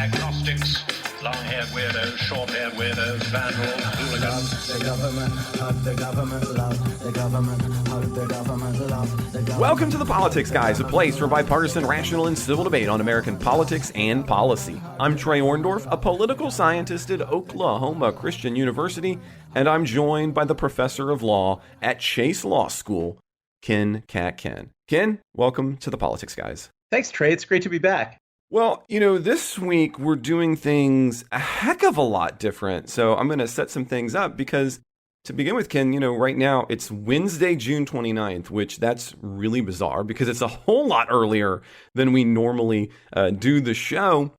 agnostics, long-haired weirdos, short-haired weirdos, vandals, hooligans. The government, hug the government, love the government, hug the government, love the government. Welcome to The Politics Guys, a place for bipartisan, rational, and civil debate on American politics and policy. I'm Trey Orndorff, a political scientist at Oklahoma Christian University, and I'm joined by the professor of law at Chase Law School, Ken Ken. Ken, welcome to The Politics Guys. Thanks, Trey. It's great to be back. Well, this week we're doing things a heck of a lot different. So I'm going to set some things up because to begin with, Ken, right now it's Wednesday, June 29th, which that's really bizarre because it's a whole lot earlier than we normally do the show.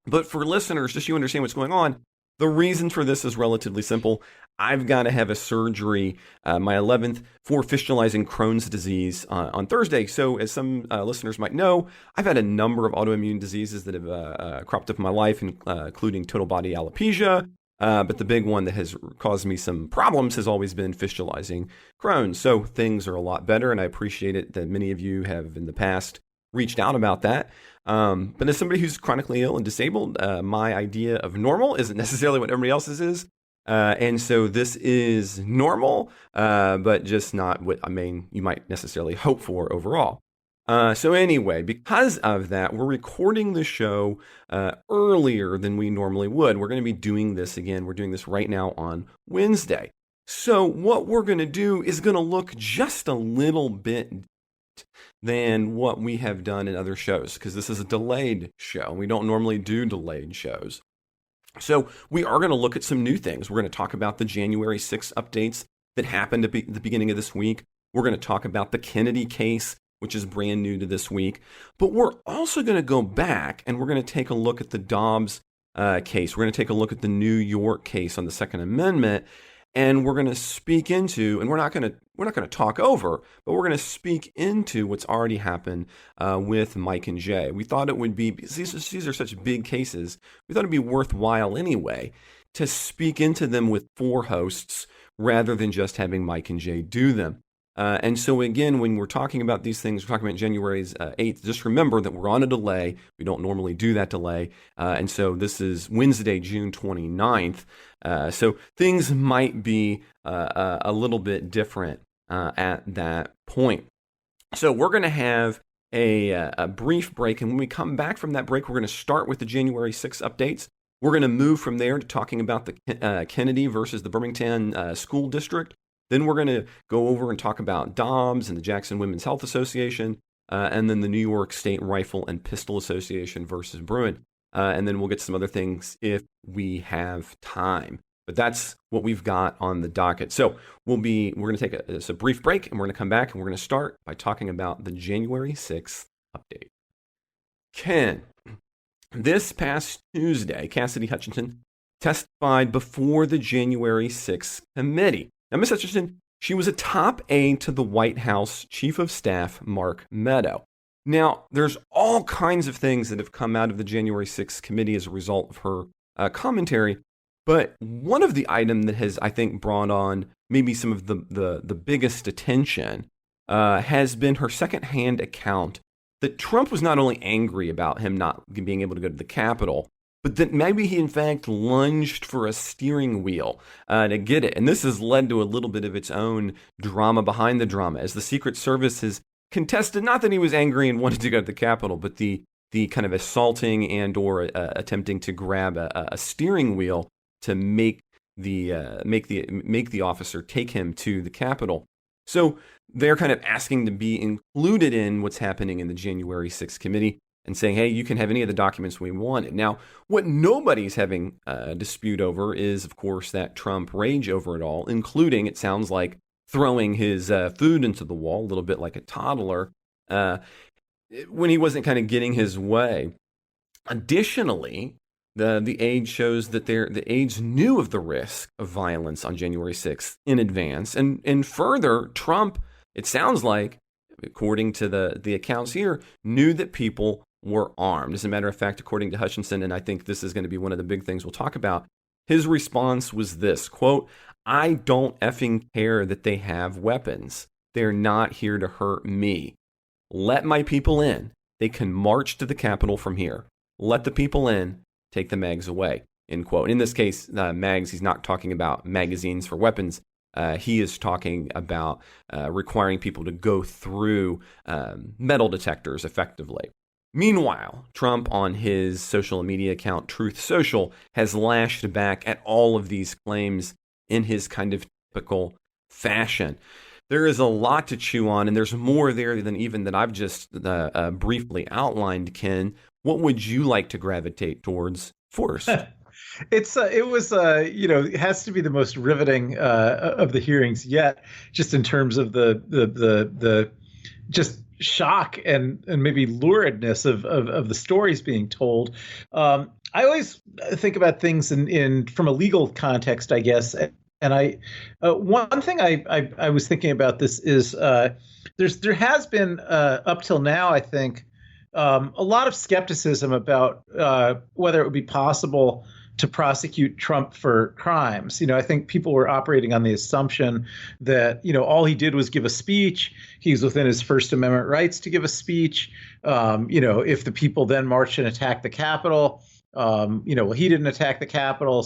But for listeners, just so you understand what's going on, the reason for this is relatively simple. I've got to have a surgery, my 11th, for fistulizing Crohn's disease on Thursday. So as some listeners might know, I've had a number of autoimmune diseases that have cropped up in my life, including total body alopecia. But the big one that has caused me some problems has always been fistulizing Crohn's. So things are a lot better, and I appreciate it that many of you have in the past reached out about that. But as somebody who's chronically ill and disabled, my idea of normal isn't necessarily what everybody else's is. And so this is normal, but just not what you might necessarily hope for overall. So anyway, because of that, we're recording the show earlier than we normally would. We're going to be doing this again. We're doing this right now on Wednesday. So what we're going to do is going to look just a little bit than what we have done in other shows, because this is a delayed show. We don't normally do delayed shows. So we are going to look at some new things. We're going to talk about the January 6th updates that happened at the beginning of this week. We're going to talk about the Kennedy case, which is brand new to this week. But we're also going to go back and we're going to take a look at the Dobbs case. We're going to take a look at the New York case on the Second Amendment. And we're going to speak into, and we're not going to talk over, but we're going to speak into what's already happened with Mike and Jay. We thought it would be, these are such big cases, we thought it'd be worthwhile anyway to speak into them with four hosts rather than just having Mike and Jay do them. And so again, when we're talking about these things, we're talking about January 8th, just remember that we're on a delay. We don't normally do that delay. And so this is Wednesday, June 29th. So things might be a little bit different at that point. So we're going to have a brief break. And when we come back from that break, we're going to start with the January 6th updates. We're going to move from there to talking about the Kennedy versus the Birmingham School District. Then we're going to go over and talk about Dobbs and the Jackson Women's Health Association, and then the New York State Rifle and Pistol Association versus Bruin. And then we'll get to some other things if we have time. But that's what we've got on the docket. So we're going to take a brief break, and we're going to come back, and we're going to start by talking about the January 6th update. Ken, this past Tuesday, Cassidy Hutchinson testified before the January 6th committee. Now, Ms. Hutchinson, she was a top aide to the White House Chief of Staff, Mark Meadow. Now, there's all kinds of things that have come out of the January 6th committee as a result of her commentary, but one of the items that has, I think, brought on maybe some of the biggest attention has been her secondhand account that Trump was not only angry about him not being able to go to the Capitol, but that maybe he, in fact, lunged for a steering wheel to get it. And this has led to a little bit of its own drama behind the drama, as the Secret Service has contested, not that he was angry and wanted to go to the Capitol, but the kind of assaulting and or attempting to grab a steering wheel to make the officer take him to the Capitol. So they're kind of asking to be included in what's happening in the January 6th committee, and saying, hey, you can have any of the documents we wanted. Now, what nobody's having a dispute over is, of course, that Trump rage over it all, including, it sounds like, throwing his food into the wall, a little bit like a toddler, when he wasn't kind of getting his way. Additionally, the aide shows that the aides knew of the risk of violence on January 6th in advance. And further, Trump, it sounds like, according to the accounts here, knew that people were armed. As a matter of fact, according to Hutchinson, and I think this is going to be one of the big things we'll talk about, his response was this, quote, "I don't effing care that they have weapons. They're not here to hurt me. Let my people in. They can march to the Capitol from here. Let the people in. take the mags away, end quote. In this case, mags, he's not talking about magazines for weapons. He is talking about requiring people to go through metal detectors effectively. Meanwhile, Trump on his social media account, Truth Social, has lashed back at all of these claims in his kind of typical fashion. There is a lot to chew on, and there's more there than even that I've just briefly outlined, Ken. What would you like to gravitate towards first? It has to be the most riveting of the hearings yet, just in terms of the just shock and maybe luridness of the stories being told. I always think about things in from a legal context, I guess. And one thing I was thinking about this is there has been up till now, I think, a lot of skepticism about whether it would be possible to prosecute Trump for crimes. I think people were operating on the assumption that, all he did was give a speech. He's within his First Amendment rights to give a speech. If the people then marched and attacked the Capitol, he didn't attack the Capitol,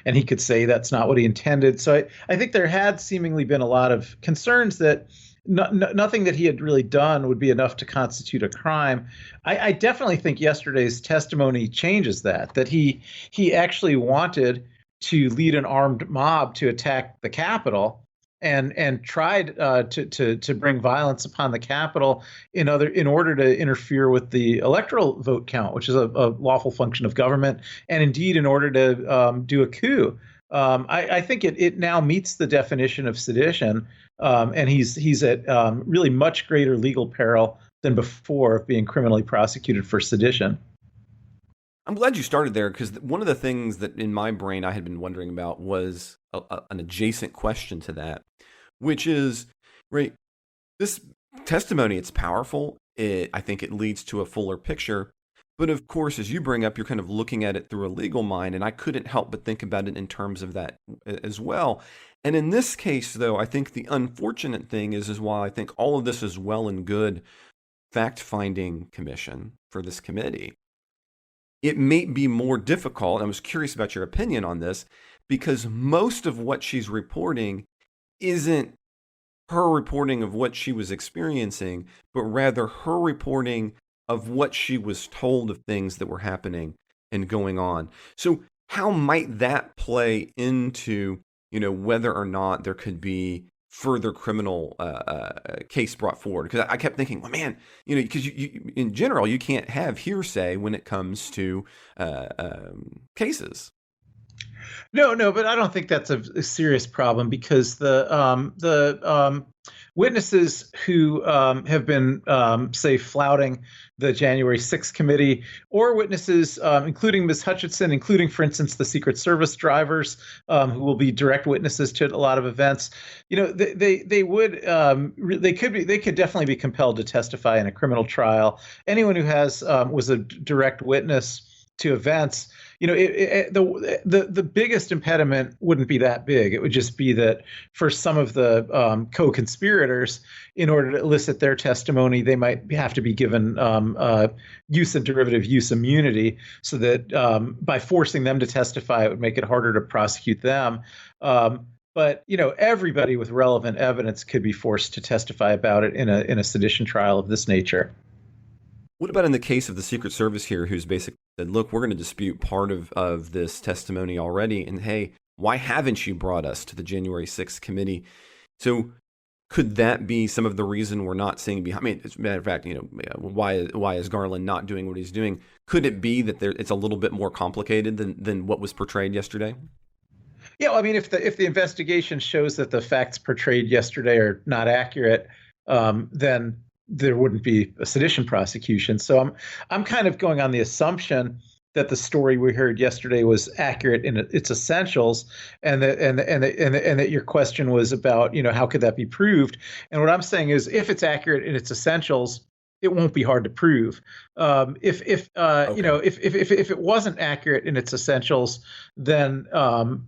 and he could say that's not what he intended. So I think there had seemingly been a lot of concerns that nothing that he had really done would be enough to constitute a crime. I definitely think yesterday's testimony changes that he actually wanted to lead an armed mob to attack the Capitol and tried to bring violence upon the Capitol in order to interfere with the electoral vote count, which is a lawful function of government, and indeed in order to do a coup. I think it now meets the definition of sedition, and he's at really much greater legal peril than before of being criminally prosecuted for sedition. I'm glad you started there, because one of the things that in my brain I had been wondering about was an adjacent question to that, which is, right, this testimony, it's powerful. I think it leads to a fuller picture. But of course, as you bring up, you're kind of looking at it through a legal mind, and I couldn't help but think about it in terms of that as well. And in this case, though, I think the unfortunate thing is while I think all of this is well and good fact-finding commission for this committee, it may be more difficult. I was curious about your opinion on this, because most of what she's reporting isn't her reporting of what she was experiencing, but rather her reporting of what she was told of things that were happening and going on. So how might that play into, whether or not there could be further criminal case brought forward? Because I kept thinking, well, man, because you in general, you can't have hearsay when it comes to cases. No, but I don't think that's a serious problem, because the witnesses who have been, say, flouting the January 6th committee, or witnesses, including Ms. Hutchinson, including, for instance, the Secret Service drivers, who will be direct witnesses to a lot of events, they could definitely be compelled to testify in a criminal trial. Anyone who was a direct witness to events, the biggest impediment wouldn't be that big. It would just be that for some of the co-conspirators, in order to elicit their testimony, they might have to be given use and derivative use immunity, so that by forcing them to testify, it would make it harder to prosecute them. But everybody with relevant evidence could be forced to testify about it in a sedition trial of this nature. What about in the case of the Secret Service here, who's basically said, look, we're going to dispute part of this testimony already, and hey, why haven't you brought us to the January 6th committee? So could that be some of the reason we're not seeing behind? I mean, as a matter of fact, why is Garland not doing what he's doing? Could it be that it's a little bit more complicated than what was portrayed yesterday? Yeah, well, I mean, if the investigation shows that the facts portrayed yesterday are not accurate, then there wouldn't be a sedition prosecution. So I'm kind of going on the assumption that the story we heard yesterday was accurate in its essentials, and that your question was about, how could that be proved? And what I'm saying is, if it's accurate in its essentials, it won't be hard to prove. If Okay. if it wasn't accurate in its essentials, then there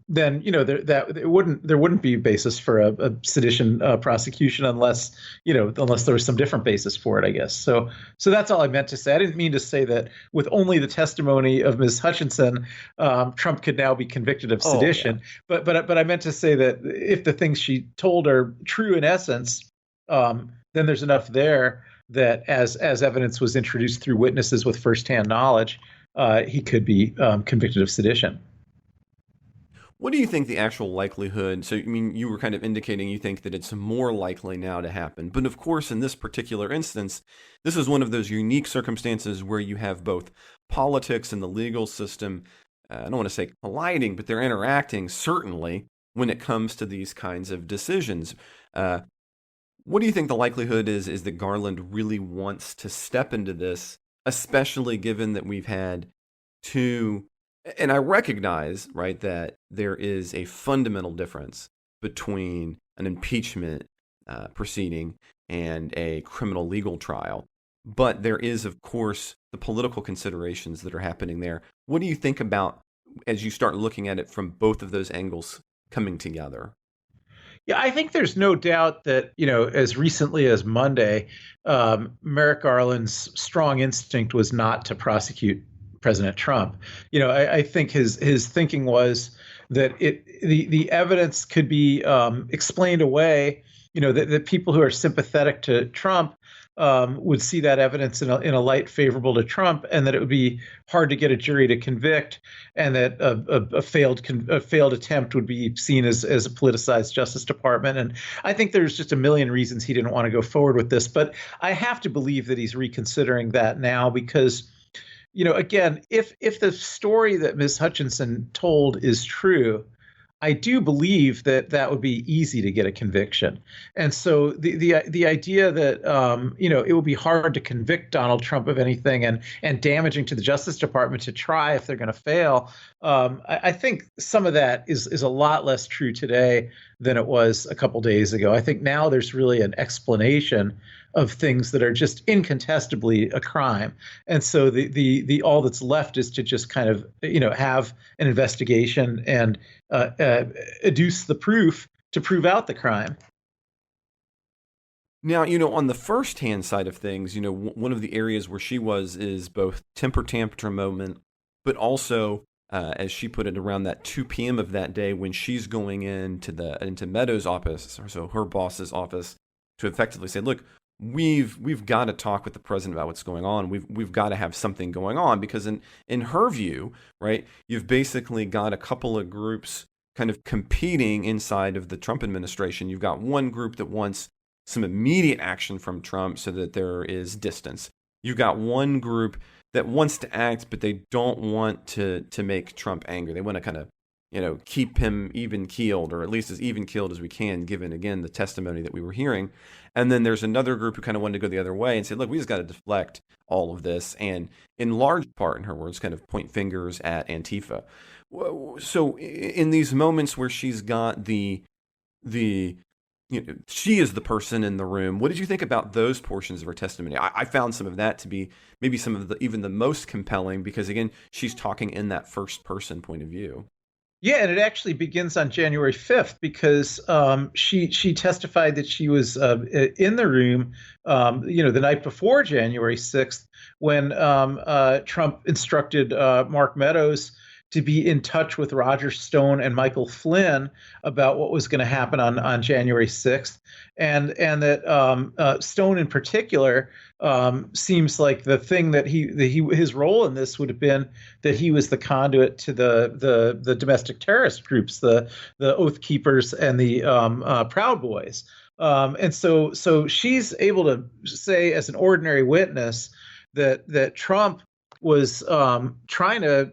wouldn't be a basis for a sedition prosecution unless there was some different basis for it, I guess. So that's all I meant to say. I didn't mean to say that with only the testimony of Ms. Hutchinson, Trump could now be convicted of Oh, yeah. sedition. But I meant to say that if the things she told are true in essence, then there's enough there that as evidence was introduced through witnesses with firsthand knowledge, he could be convicted of sedition. What do you think the actual likelihood? So, I mean, you were kind of indicating you think that it's more likely now to happen. But of course, in this particular instance, this is one of those unique circumstances where you have both politics and the legal system, I don't want to say colliding, but they're interacting certainly when it comes to these kinds of decisions. Uh, what do you think the likelihood is that Garland really wants to step into this, especially given that we've had two, and I recognize, right, that there is a fundamental difference between an impeachment proceeding and a criminal legal trial. But there is, of course, the political considerations that are happening there. What do you think about as you start looking at it from both of those angles coming together? Yeah, I think there's no doubt that, as recently as Monday, Merrick Garland's strong instinct was not to prosecute President Trump. I think his thinking was that the evidence could be explained away. That people who are sympathetic to Trump would see that evidence in a light favorable to Trump, and that it would be hard to get a jury to convict, and that a failed attempt would be seen as a politicized Justice Department. And I think there's just a million reasons he didn't want to go forward with this, but I have to believe that he's reconsidering that now because, again, if the story that Ms. Hutchinson told is true, I do believe that would be easy to get a conviction. And so the idea that it would be hard to convict Donald Trump of anything and damaging to the Justice Department to try if they're going to fail, I think some of that is a lot less true today than it was a couple days ago. I think now there's really an explanation of things that are just incontestably a crime. And so the all that's left is to just kind of have an investigation and adduce the proof to prove out the crime. Now, on the first-hand side of things, one of the areas where she was is both temper tantrum moment, but also, as she put it, around that 2 p.m. of that day when she's going into Meadows' office, or so her boss's office, to effectively say, look, we've got to talk with the president about what's going on. We've got to have something going on because in her view, right, you've basically got a couple of groups kind of competing inside of the Trump administration. You've got one group that wants some immediate action from Trump so that there is distance. You've got one group that wants to act, but they don't want to make Trump angry. They want to kind of keep him even keeled, or at least as even keeled as we can, given, again, the testimony that we were hearing. And then there's another group who kind of wanted to go the other way and say, look, we just got to deflect all of this. And in large part, in her words, kind of point fingers at Antifa. So in these moments where she's got she is the person in the room. What did you think about those portions of her testimony? I found some of that to be maybe some of even the most compelling because, again, she's talking in that first person point of view. Yeah, and it actually begins on January 5th because she testified that she was in the room, the night before January 6th when Trump instructed Mark Meadows to be in touch with Roger Stone and Michael Flynn about what was going to happen on January 6th, and that Stone in particular seems like the thing that his role in this would have been that he was the conduit to the domestic terrorist groups, the Oath Keepers and the Proud Boys. And so she's able to say as an ordinary witness that Trump was trying to,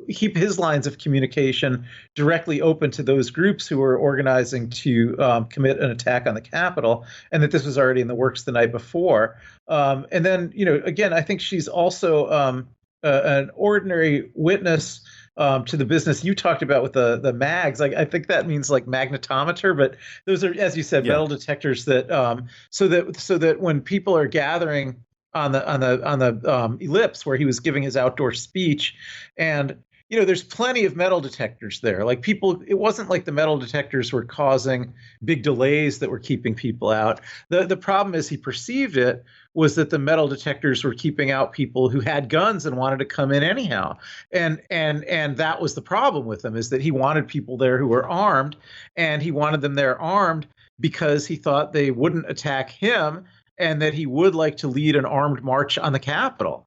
keep his lines of communication directly open to those groups who were organizing to commit an attack on the Capitol, and that this was already in the works the night before. And then, again, I think she's also an ordinary witness to the business you talked about with the mags. I think that means like magnetometer, but those are, as you said, metal detectors that so that when people are gathering on the ellipse where he was giving his outdoor speech, and there's plenty of metal detectors there. Like people, it wasn't like the metal detectors were causing big delays that were keeping people out. The problem as he perceived it was that the metal detectors were keeping out people who had guns and wanted to come in anyhow. And that was the problem with him, is that he wanted people there who were armed, and he wanted them there armed because he thought they wouldn't attack him, and that he would like to lead an armed march on the Capitol.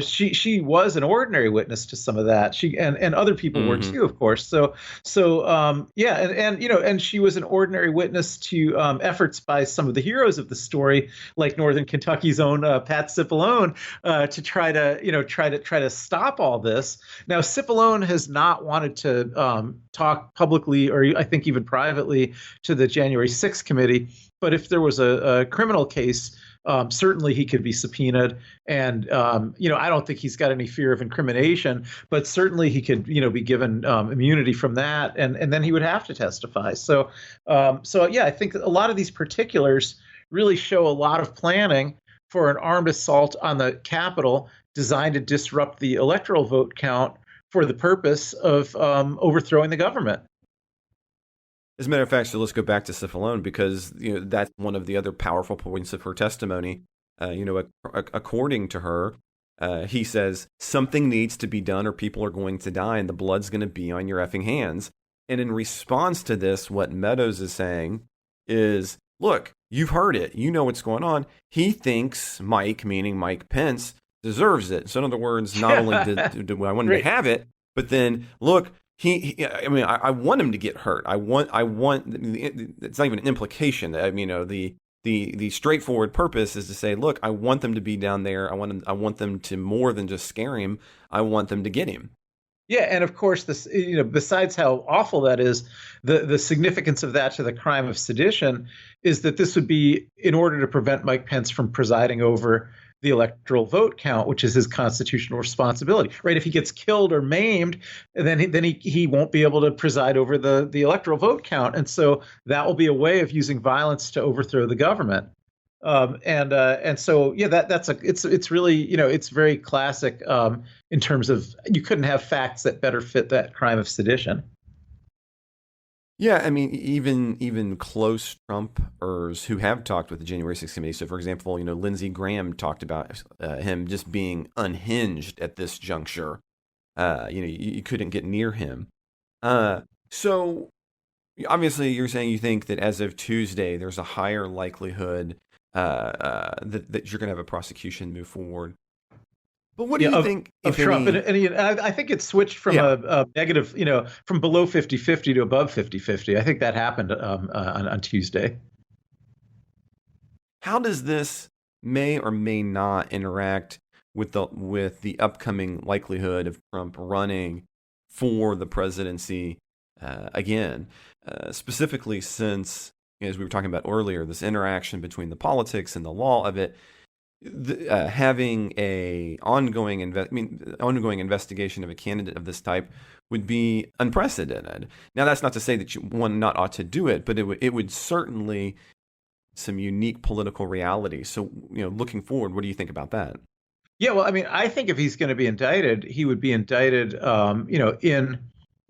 She was an ordinary witness to some of that. She and other people were too, of course. Yeah, and she was an ordinary witness to efforts by some of the heroes of the story, like Northern Kentucky's own Pat Cipollone, to try to stop all this. Now, Cipollone has not wanted to talk publicly, or I think even privately, to the January 6th committee. But if there was a criminal case, certainly he could be subpoenaed, and I don't think he's got any fear of incrimination, but certainly he could be given immunity from that, and then he would have to testify. So yeah, I think a lot of these particulars really show a lot of planning for an armed assault on the Capitol designed to disrupt the electoral vote count for the purpose of overthrowing the government. As a matter of fact, so let's go back to Cipollone, because that's one of the other powerful points of her testimony. According to her, he says something needs to be done or people are going to die and the blood's going to be on your effing hands. And in response to this, what Meadows is saying is, look, you've heard it. You know what's going on. He thinks Mike, meaning Mike Pence, deserves it. So in other words, not only do I want him to have it, but then look, I want him to get hurt. I want. It's not even an implication. The straightforward purpose is to say, look, I want them to be down there. I want them to more than just scare him. I want them to get him. Yeah, and of course, this besides how awful that is, the significance of that to the crime of sedition is that this would be in order to prevent Mike Pence from presiding over the electoral vote count, which is his constitutional responsibility, right? If he gets killed or maimed, then he won't be able to preside over the electoral vote count, and so that will be a way of using violence to overthrow the government. And so yeah, it's really it's very classic in terms of you couldn't have facts that better fit that crime of sedition. Yeah, I mean, even close Trumpers who have talked with the January 6th committee. So, for example, Lindsey Graham talked about him just being unhinged at this juncture. You couldn't get near him. So, obviously, you're saying you think that as of Tuesday, there's a higher likelihood that you're going to have a prosecution move forward. But what do you think of Trump? I think it switched from a negative, from below 50-50 to above 50-50. I think that happened on Tuesday. How does this may or may not interact with the upcoming likelihood of Trump running for the presidency again? Specifically, since, as we were talking about earlier, this interaction between the politics and the law of it. Having a ongoing investigation of a candidate of this type would be unprecedented. Now, that's not to say that one not ought to do it, but it would certainly some unique political reality. So, looking forward, what do you think about that? Yeah, well, I mean, I think if he's going to be indicted, he would be indicted, in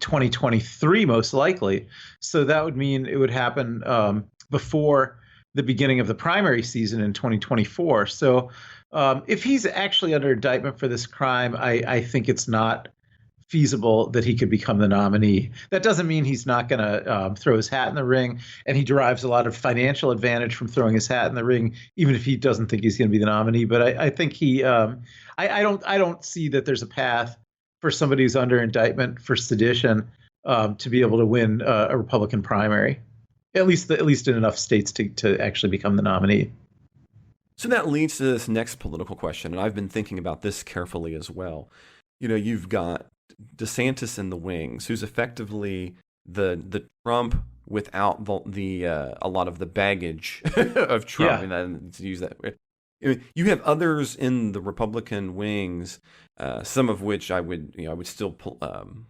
2023, most likely. So that would mean it would happen before the beginning of the primary season in 2024. So if he's actually under indictment for this crime, I think it's not feasible that he could become the nominee. That doesn't mean he's not going to throw his hat in the ring, and he derives a lot of financial advantage from throwing his hat in the ring, even if he doesn't think he's going to be the nominee. But I think I don't see that there's a path for somebody who's under indictment for sedition to be able to win a Republican primary. At least in enough states to actually become the nominee. So that leads to this next political question, and I've been thinking about this carefully as well. You've got DeSantis in the wings, who's effectively the Trump without the a lot of the baggage of Trump. Yeah. And to use that, you have others in the Republican wings, some of which I would still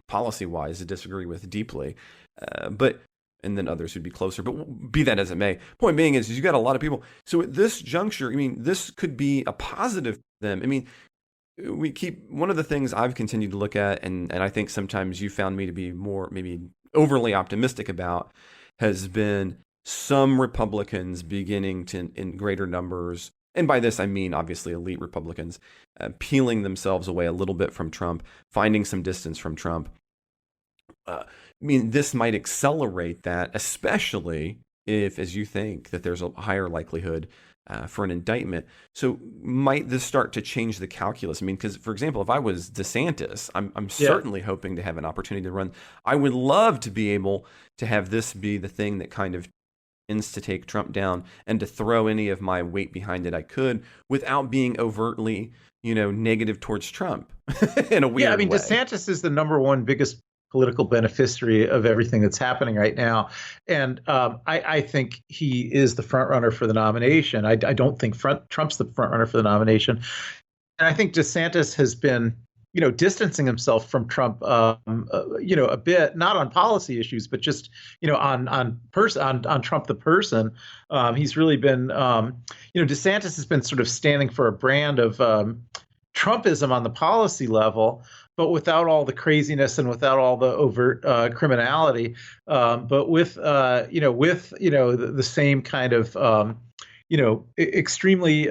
policy-wise disagree with deeply, but and then others who'd be closer. But be that as it may, point being is you got a lot of people. So at this juncture, I mean, this could be a positive for them. I mean, one of the things I've continued to look at, and I think sometimes you found me to be more maybe overly optimistic about, has been some Republicans beginning to, in greater numbers, and by this I mean obviously elite Republicans, peeling themselves away a little bit from Trump, finding some distance from Trump. I mean, this might accelerate that, especially if, as you think, that there's a higher likelihood for an indictment. So might this start to change the calculus? I mean, because, for example, if I was DeSantis, I'm certainly hoping to have an opportunity to run. I would love to be able to have this be the thing that kind of tends to take Trump down and to throw any of my weight behind it I could without being overtly, negative towards Trump in a weird way. Yeah, I mean, DeSantis is the number one biggest political beneficiary of everything that's happening right now. And I think he is the front runner for the nomination. I don't think Trump's the front runner for the nomination. And I think DeSantis has been, distancing himself from Trump, a bit, not on policy issues, but just, on Trump the person. He's really been, DeSantis has been sort of standing for a brand of Trumpism on the policy level, but without all the craziness and without all the overt criminality, but with the same kind of extremely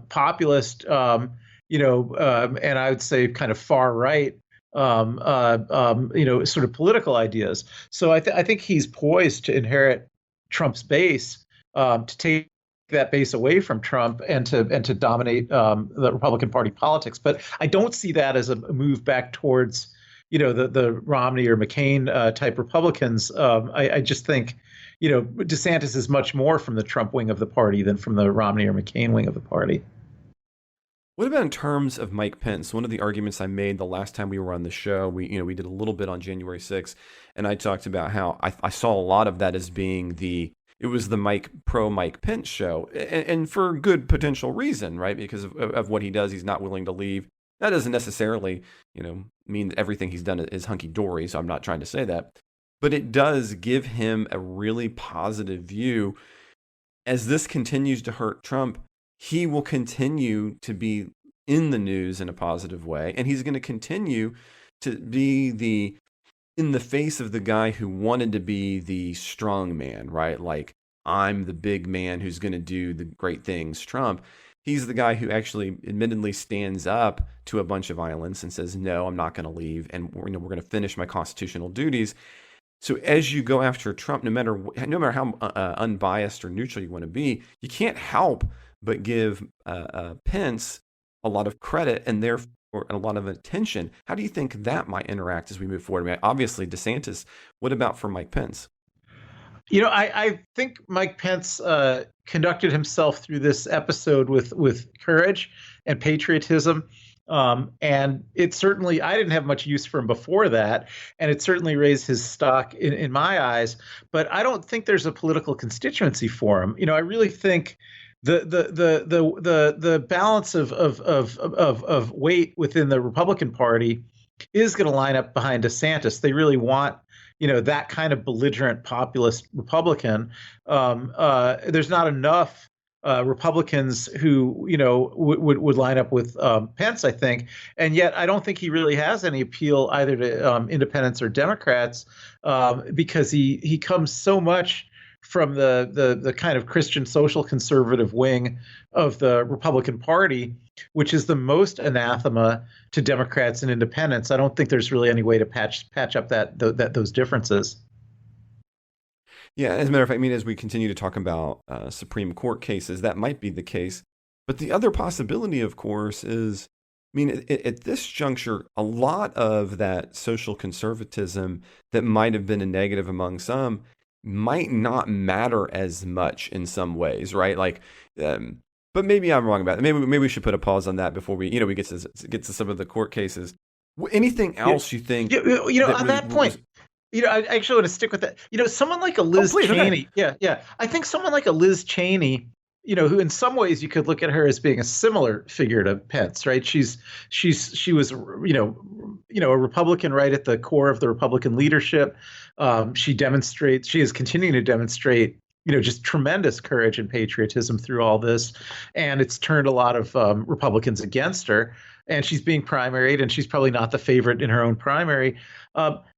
populist, and I would say kind of far right, sort of political ideas. So I think he's poised to inherit Trump's base, to take that base away from Trump and to dominate the Republican Party politics. But I don't see that as a move back towards, the Romney or McCain type Republicans. I just think, DeSantis is much more from the Trump wing of the party than from the Romney or McCain wing of the party. What about in terms of Mike Pence? One of the arguments I made the last time we were on the show, we did a little bit on January 6th, and I talked about how I saw a lot of that as being it was the Mike Pence show, and for good potential reason, right? Because of what he does, he's not willing to leave. That doesn't necessarily, mean that everything he's done is hunky-dory, so I'm not trying to say that. But it does give him a really positive view. As this continues to hurt Trump, he will continue to be in the news in a positive way, and he's going to continue to be in the face of the guy who wanted to be the strong man, right? Like, I'm the big man who's going to do the great things, Trump. He's the guy who actually admittedly stands up to a bunch of violence and says, no, I'm not going to leave. And we're going to finish my constitutional duties. So as you go after Trump, no matter how unbiased or neutral you want to be, you can't help but give Pence a lot of credit and therefore a lot of attention. How do you think that might interact as we move forward? I mean, obviously, DeSantis. What about for Mike Pence? I think Mike Pence conducted himself through this episode with courage and patriotism. And it certainly, I didn't have much use for him before that, and it certainly raised his stock in my eyes. But I don't think there's a political constituency for him. I really think the balance of weight within the Republican Party is going to line up behind DeSantis. They really want, that kind of belligerent populist Republican. There's not enough Republicans who, would line up with Pence, I think. And yet I don't think he really has any appeal either to independents or Democrats, because he comes so much from the kind of Christian social conservative wing of the Republican Party, which is the most anathema to Democrats and independents. I don't think there's really any way to patch up those differences. Yeah, as a matter of fact, I mean, as we continue to talk about Supreme Court cases, that might be the case. But the other possibility, of course, is, I mean, at this juncture, a lot of that social conservatism that might have been a negative among some might not matter as much in some ways, right? Like, but maybe I'm wrong about it. Maybe we should put a pause on that before we get to some of the court cases. Anything else you think? On that point, I actually want to stick with that. Someone like a Liz Cheney. Okay. Yeah. I think someone like a Liz Cheney, who in some ways you could look at her as being a similar figure to Pence, right? She was, a Republican right at the core of the Republican leadership. She is continuing to demonstrate, just tremendous courage and patriotism through all this. And it's turned a lot of Republicans against her. And she's being primaried, and she's probably not the favorite in her own primary.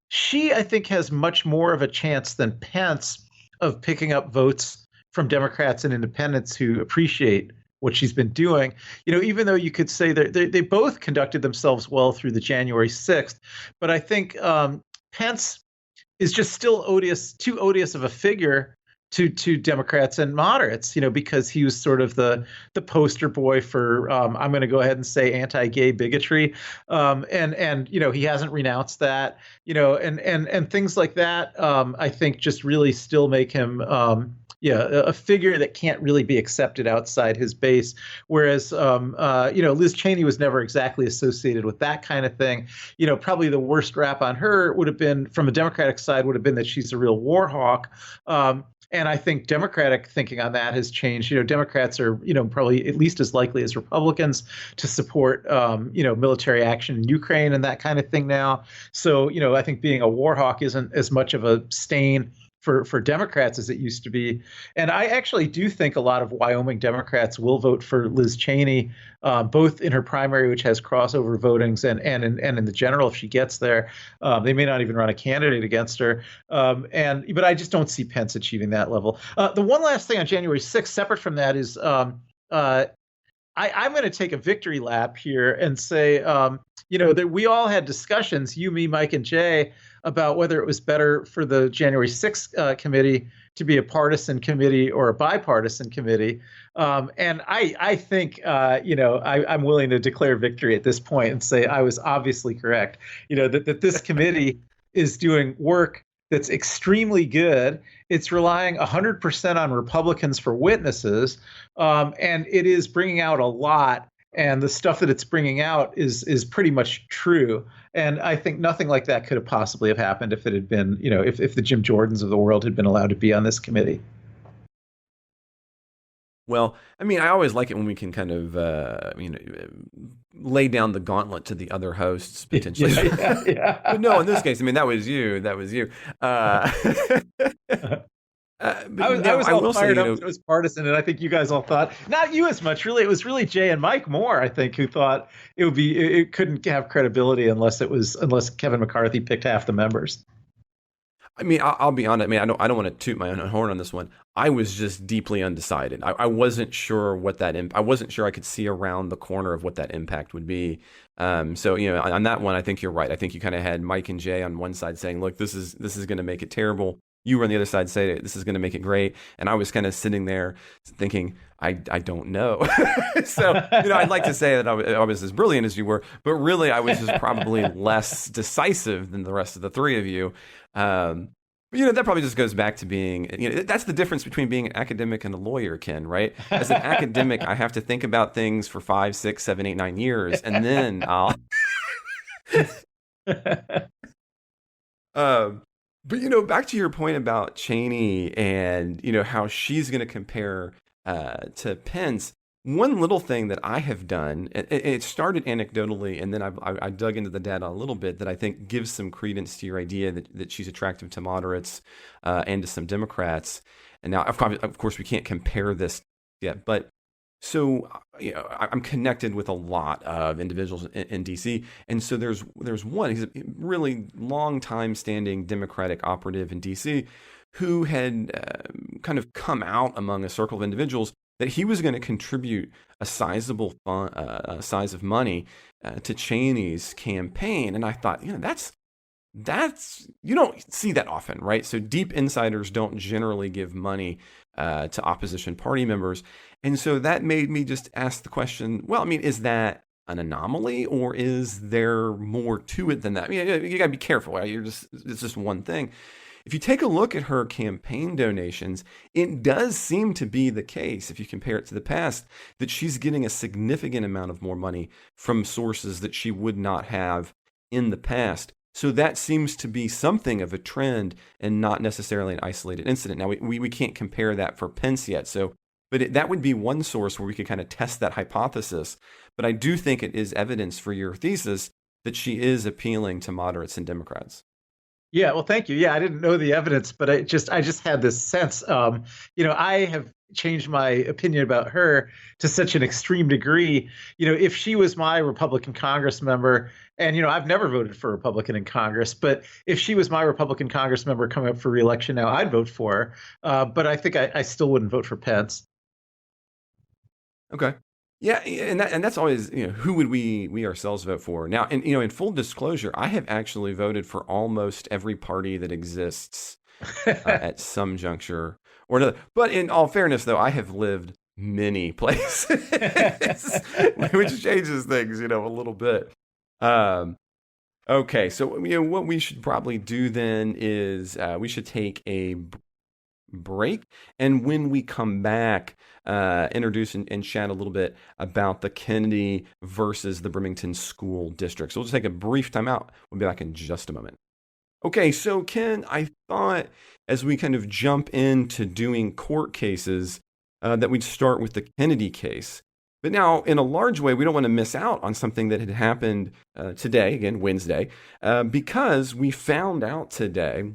She, I think, has much more of a chance than Pence of picking up votes from Democrats and independents who appreciate what she's been doing. Even though you could say that they both conducted themselves well through the January 6th, but I think Pence is just still too odious of a figure to Democrats and moderates, because he was sort of the poster boy for I'm going to go ahead and say anti-gay bigotry, and he hasn't renounced that, and things like that. I think just really still make him a figure that can't really be accepted outside his base. Whereas, Liz Cheney was never exactly associated with that kind of thing. Probably the worst rap on her would have been, from a Democratic side, would have been that she's a real war hawk. And I think Democratic thinking on that has changed. Democrats are, probably at least as likely as Republicans to support, military action in Ukraine and that kind of thing now. So, I think being a war hawk isn't as much of a stain for Democrats as it used to be. And I actually do think a lot of Wyoming Democrats will vote for Liz Cheney, both in her primary, which has crossover votings, and in the general if she gets there. They may not even run a candidate against her. But I just don't see Pence achieving that level. The one last thing on January 6th, separate from that, is I'm going to take a victory lap here and say, that we all had discussions, you, me, Mike, and Jay, about whether it was better for the January 6th committee to be a partisan committee or a bipartisan committee. And I think, I'm willing to declare victory at this point and say I was obviously correct, that this committee is doing work that's extremely good. It's relying 100% on Republicans for witnesses, and it is bringing out a lot. And the stuff that it's bringing out is pretty much true. And I think nothing like that could have possibly have happened if it had been, if the Jim Jordans of the world had been allowed to be on this committee. Well, I always like it when we can kind of, lay down the gauntlet to the other hosts potentially. Yeah. But no, in this case, that was you. That was you. I was all fired up. It was partisan, and I think you guys all thought, not you as much, really. It was really Jay and Mike more, I think, who thought it couldn't have credibility unless Kevin McCarthy picked half the members. I'll be honest. I don't want to toot my own horn on this one. I was just deeply undecided. I wasn't sure what I wasn't sure I could see around the corner of what that impact would be. So on that one, I think you're right. I think you kind of had Mike and Jay on one side saying, "Look, this is going to make it terrible." You were on the other side saying, "This is going to make it great," and I was kind of sitting there thinking, "I don't know." So I'd like to say that I was as brilliant as you were, but really I was just probably less decisive than the rest of the three of you. But that probably just goes back to being, that's the difference between being an academic and a lawyer, Ken, right? As an academic, I have to think about things for 5, 6, 7, 8, 9 years, and then I'll. But back to your point about Cheney and how she's going to compare to Pence. One little thing that I have done, it started anecdotally, and then I dug into the data a little bit that I think gives some credence to your idea that she's attractive to moderates and to some Democrats. And now, of course, we can't compare this yet, but so I'm connected with a lot of individuals in D.C., and so there's one. He's a really long time standing Democratic operative in D.C. who had kind of come out among a circle of individuals that he was going to contribute a sizable size of money to Cheney's campaign. And I thought, that's you don't see that often, right? So deep insiders don't generally give money to opposition party members. And so that made me just ask the question, well, is that an anomaly, or is there more to it than that? You got to be careful. Right? It's just one thing. If you take a look at her campaign donations, it does seem to be the case, if you compare it to the past, that she's getting a significant amount of more money from sources that she would not have in the past. So that seems to be something of a trend and not necessarily an isolated incident. Now, we can't compare that for Pence yet. But that would be one source where we could kind of test that hypothesis. But I do think it is evidence for your thesis that she is appealing to moderates and Democrats. Yeah, well, thank you. Yeah, I didn't know the evidence, but I just had this sense. I have changed my opinion about her to such an extreme degree. If she was my Republican Congress member, and I've never voted for a Republican in Congress, but if she was my Republican Congress member coming up for reelection now, I'd vote for her. But I think I still wouldn't vote for Pence. Okay. Yeah, and that's always, who would we ourselves vote for? Now, and in full disclosure, I have actually voted for almost every party that exists at some juncture or another. But in all fairness, though, I have lived many places, which changes things, a little bit. Okay, so what we should probably do then is we should take a break, and when we come back, introduce and chat a little bit about the Kennedy versus the Birmingham School District. So we'll just take a brief time out. We'll be back in just a moment. Okay, so Ken, I thought as we kind of jump into doing court cases that we'd start with the Kennedy case. But now, in a large way, we don't want to miss out on something that had happened today, again, Wednesday, because we found out today,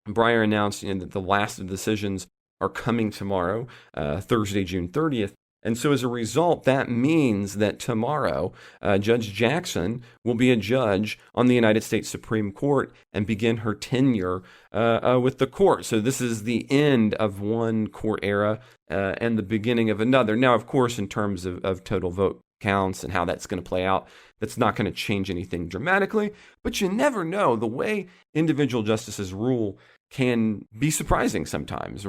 Breyer announced that the last of the decisions are coming tomorrow, Thursday, June 30th. And so as a result, that means that tomorrow, Judge Jackson will be a judge on the United States Supreme Court and begin her tenure with the court. So this is the end of one court era and the beginning of another. Now, of course, in terms of total vote counts and how that's going to play out, that's not going to change anything dramatically. But you never know. The way individual justices rule can be surprising sometimes.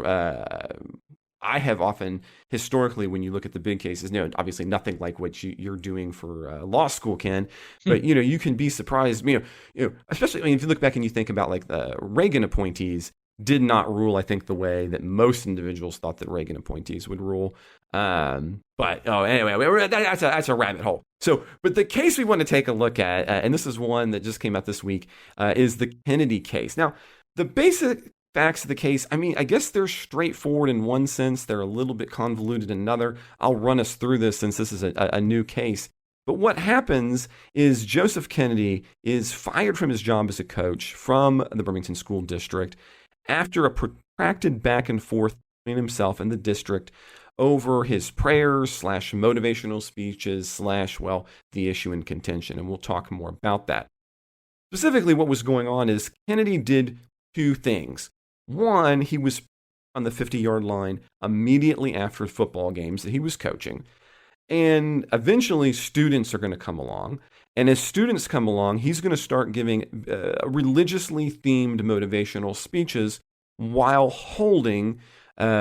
I have often, historically, when you look at the big cases, obviously nothing like what you're doing for law school, Ken, but you can be surprised. Especially if you look back and you think about like the Reagan appointees did not rule, I think, the way that most individuals thought that Reagan appointees would rule. Anyway, that's a rabbit hole. So, but the case we want to take a look at, and this is one that just came out this week, is the Kennedy case. Now, the basic facts of the case, I guess they're straightforward in one sense. They're a little bit convoluted in another. I'll run us through this since this is a new case. But what happens is Joseph Kennedy is fired from his job as a coach from the Birmingham School District after a protracted back and forth between himself and the district over his prayers / motivational speeches / the issue in contention. And we'll talk more about that. Specifically, what was going on is Kennedy did two things. One, he was on the 50-yard line immediately after football games that he was coaching. And eventually, students are going to come along. And as students come along, he's going to start giving religiously themed motivational speeches while holding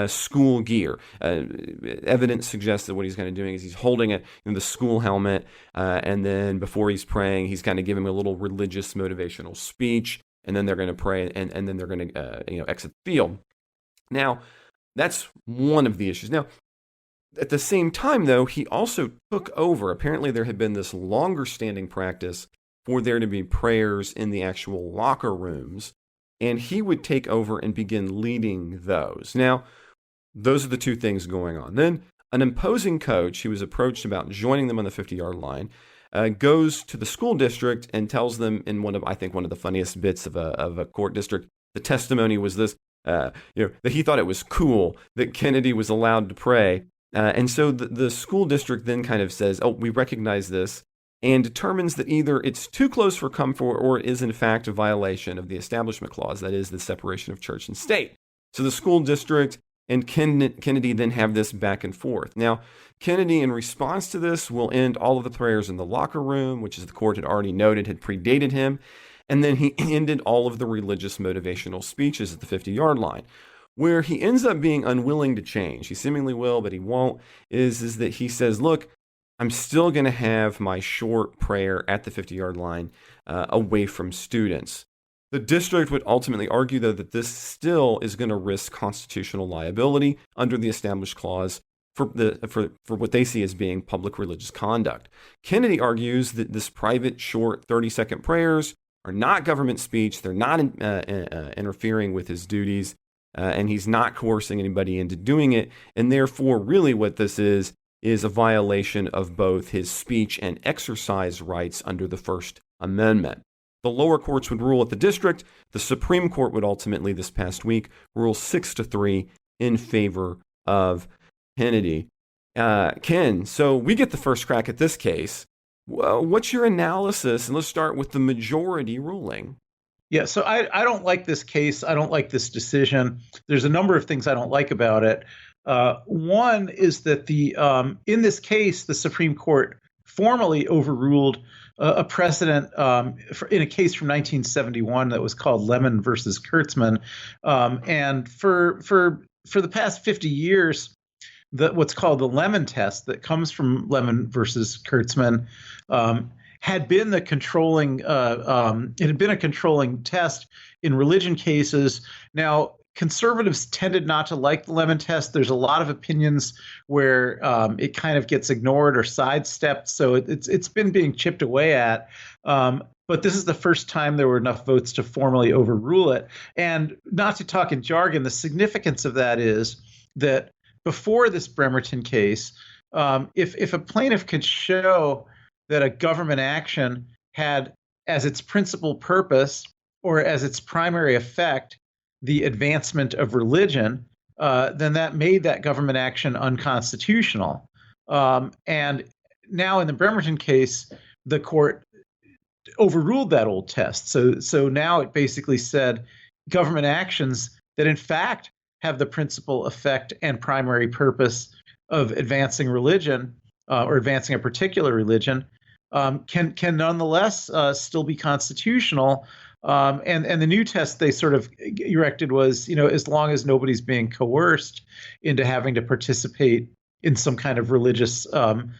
school gear. Evidence suggests that what he's kind of doing is he's holding the school helmet, and then before he's praying, he's kind of giving a little religious motivational speech. And then they're going to pray, and then they're going to exit the field. Now, that's one of the issues. Now, at the same time, though, he also took over. Apparently, there had been this longer-standing practice for there to be prayers in the actual locker rooms, and he would take over and begin leading those. Now, those are the two things going on. Then, an imposing coach who was approached about joining them on the 50-yard line goes to the school district and tells them in one of the funniest bits of a court district. The testimony was this, that he thought it was cool that Kennedy was allowed to pray. And so the school district then kind of says, we recognize this, and determines that either it's too close for comfort or it is in fact a violation of the Establishment Clause, that is the separation of church and state. So the school district and Kennedy then have this back and forth. Now, Kennedy, in response to this, will end all of the prayers in the locker room, which, as the court had already noted, had predated him. And then he ended all of the religious motivational speeches at the 50-yard line. Where he ends up being unwilling to change, he seemingly will, but he won't, is that he says, look, I'm still going to have my short prayer at the 50-yard line away from students. The district would ultimately argue, though, that this still is going to risk constitutional liability under the Established Clause for what they see as being public religious conduct. Kennedy argues that this private, short, 30-second prayers are not government speech. They're not interfering with his duties, and he's not coercing anybody into doing it. And therefore, really what this is a violation of both his speech and exercise rights under the First Amendment. The lower courts would rule at the district. The Supreme Court would ultimately, this past week, rule 6-3 in favor of Kennedy. Ken, so we get the first crack at this case. What's your analysis? And let's start with the majority ruling. Yeah, so I don't like this case. I don't like this decision. There's a number of things I don't like about it. One is that in this case, the Supreme Court formally overruled a precedent in a case from 1971 that was called Lemon versus Kurtzman, and for the past 50 years, what's called the Lemon test that comes from Lemon versus Kurtzman had been the controlling. It had been a controlling test in religion cases. Now, conservatives tended not to like the Lemon test. There's a lot of opinions where it kind of gets ignored or sidestepped. So it's been being chipped away at. But this is the first time there were enough votes to formally overrule it. And not to talk in jargon, the significance of that is that before this Bremerton case, if a plaintiff could show that a government action had as its principal purpose or as its primary effect the advancement of religion, then that made that government action unconstitutional. And now in the Bremerton case, the court overruled that old test. So now it basically said government actions that in fact have the principal effect and primary purpose of advancing religion or advancing a particular religion can nonetheless still be constitutional. And the new test they sort of erected was, as long as nobody's being coerced into having to participate in some kind of religious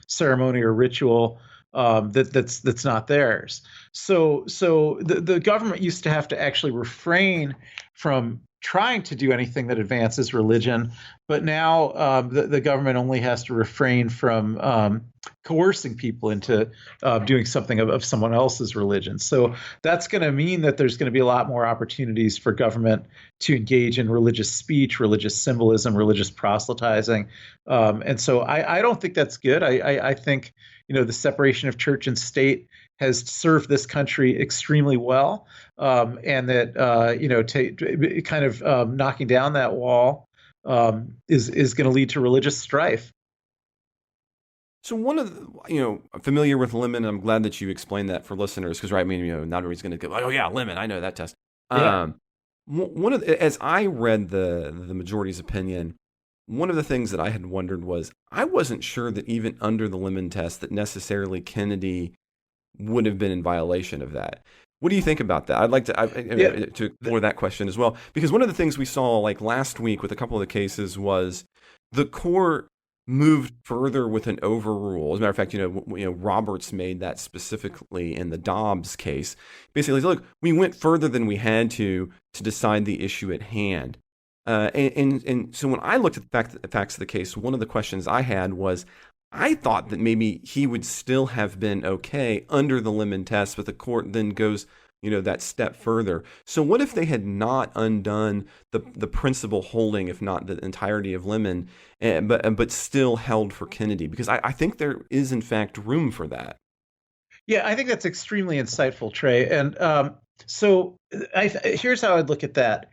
ceremony or ritual that's not theirs. So the government used to have to actually refrain from trying to do anything that advances religion, but now the government only has to refrain from coercing people into doing something of someone else's religion. So that's going to mean that there's going to be a lot more opportunities for government to engage in religious speech, religious symbolism, religious proselytizing. And so I don't think that's good. I think, the separation of church and state has served this country extremely well, and that kind of knocking down that wall is going to lead to religious strife. So one of the, familiar with Lemon, I'm glad that you explained that for listeners, because, right, I mean, not everybody's going to go, oh yeah, Lemon, I know that test. Yeah. As I read the majority's opinion, one of the things that I had wondered was I wasn't sure that even under the Lemon test that necessarily Kennedy would have been in violation of that. What do you think about that? I'd like to explore that question as well, because one of the things we saw like last week with a couple of the cases was the court moved further with an overrule. As a matter of fact, Roberts made that specifically in the Dobbs case. Basically, look, we went further than we had to decide the issue at hand. And so when I looked at the facts of the case, one of the questions I had was, I thought that maybe he would still have been okay under the Lemon test, but the court then goes, that step further. So what if they had not undone the principal holding, if not the entirety of Lemon, but still held for Kennedy? Because I think there is, in fact, room for that. Yeah, I think that's extremely insightful, Trey. And so here's how I'd look at that.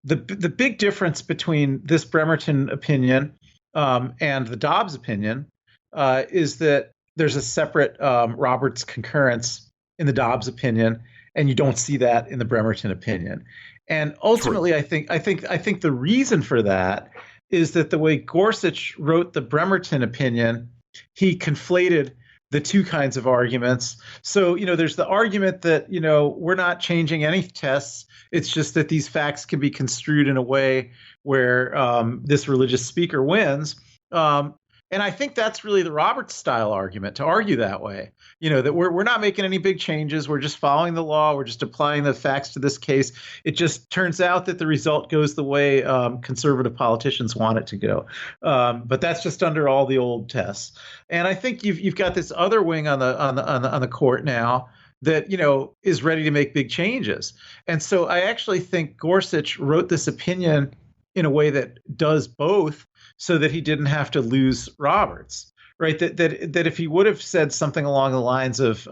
The big difference between this Bremerton opinion and the Dobbs opinion is that there's a separate Roberts concurrence in the Dobbs opinion, and you don't see that in the Bremerton opinion. And ultimately, true. I think the reason for that is that the way Gorsuch wrote the Bremerton opinion, he conflated the two kinds of arguments. So, there's the argument that, we're not changing any tests. It's just that these facts can be construed in a way where this religious speaker wins. And I think that's really the Roberts style argument, to argue that way, that we're not making any big changes. We're just following the law. We're just applying the facts to this case. It just turns out that the result goes the way conservative politicians want it to go. But that's just under all the old tests. And I think you've got this other wing on the court now that, is ready to make big changes. And so I actually think Gorsuch wrote this opinion in a way that does both, so that he didn't have to lose Roberts, right? That if he would have said something along the lines of,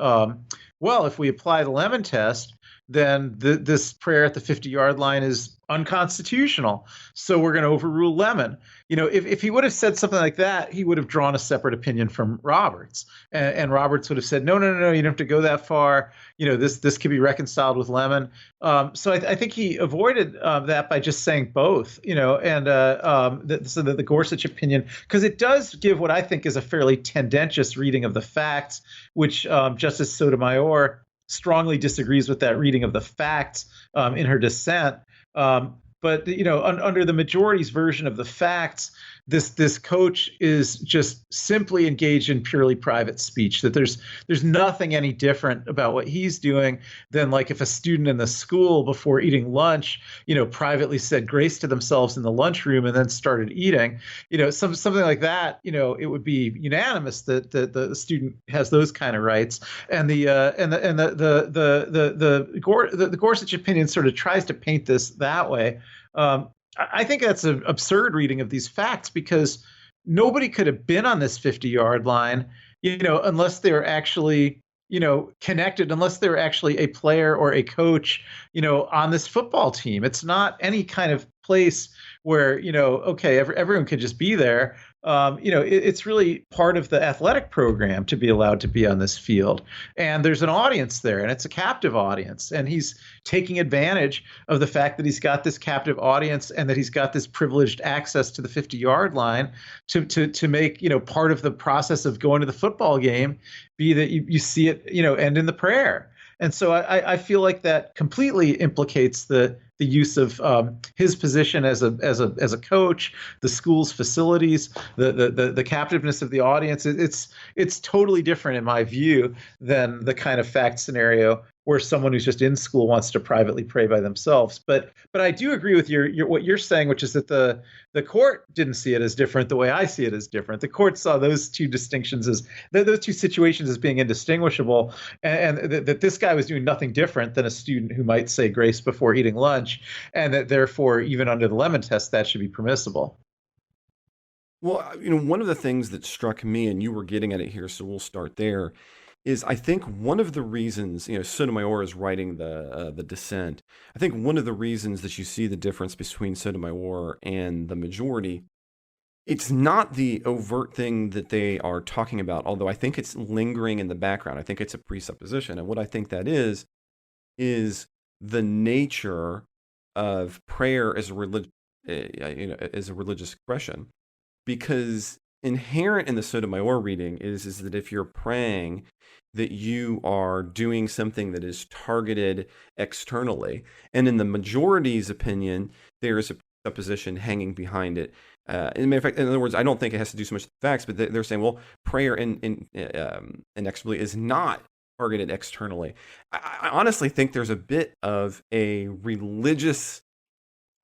well, if we apply the Lemon test, then this prayer at the 50-yard line is unconstitutional. So we're going to overrule Lemon. If he would have said something like that, he would have drawn a separate opinion from Roberts. And Roberts would have said, no, no, no, no, you don't have to go that far. This could be reconciled with Lemon. So I think he avoided that by just saying both, and so the Gorsuch opinion, because it does give what I think is a fairly tendentious reading of the facts, which Justice Sotomayor strongly disagrees with that reading of the facts in her dissent. But under the majority's version of the facts, this coach is just simply engaged in purely private speech. That there's nothing any different about what he's doing than like if a student in the school before eating lunch, privately said grace to themselves in the lunchroom and then started eating. Something like that. It would be unanimous that the student has those kind of rights. And the Gorsuch opinion sort of tries to paint this that way. I think that's an absurd reading of these facts because nobody could have been on this 50-yard line, unless they were actually, connected, unless they were actually a player or a coach, on this football team. It's not any kind of place where, okay, everyone could just be there. It's really part of the athletic program to be allowed to be on this field. And there's an audience there, and it's a captive audience. And he's taking advantage of the fact that he's got this captive audience and that he's got this privileged access to the 50-yard line to make, part of the process of going to the football game be that you see it, end in the prayer. And so I feel like that completely implicates the use of his position as a coach, the school's facilities, the captiveness of the audience. It's totally different in my view than the kind of fact scenario where someone who's just in school wants to privately pray by themselves. But I do agree with your what you're saying, which is that the court didn't see it as different the way I see it as different. The court saw those two distinctions those two situations as being indistinguishable, and that this guy was doing nothing different than a student who might say grace before eating lunch, and that therefore, even under the Lemon test, that should be permissible. Well, one of the things that struck me, and you were getting at it here, so we'll start there, is I think one of the reasons, Sotomayor is writing the dissent. I think one of the reasons that you see the difference between Sotomayor and the majority, it's not the overt thing that they are talking about, although I think it's lingering in the background. I think it's a presupposition. And what I think that is the nature of prayer as as a religious expression. Because inherent in the Sotomayor reading is that if you're praying, that you are doing something that is targeted externally. And in the majority's opinion, there is a supposition hanging behind it. In other words, I don't think it has to do so much with the facts, but they're saying, well, prayer inexorably is not targeted externally. I honestly think there's a bit of a religious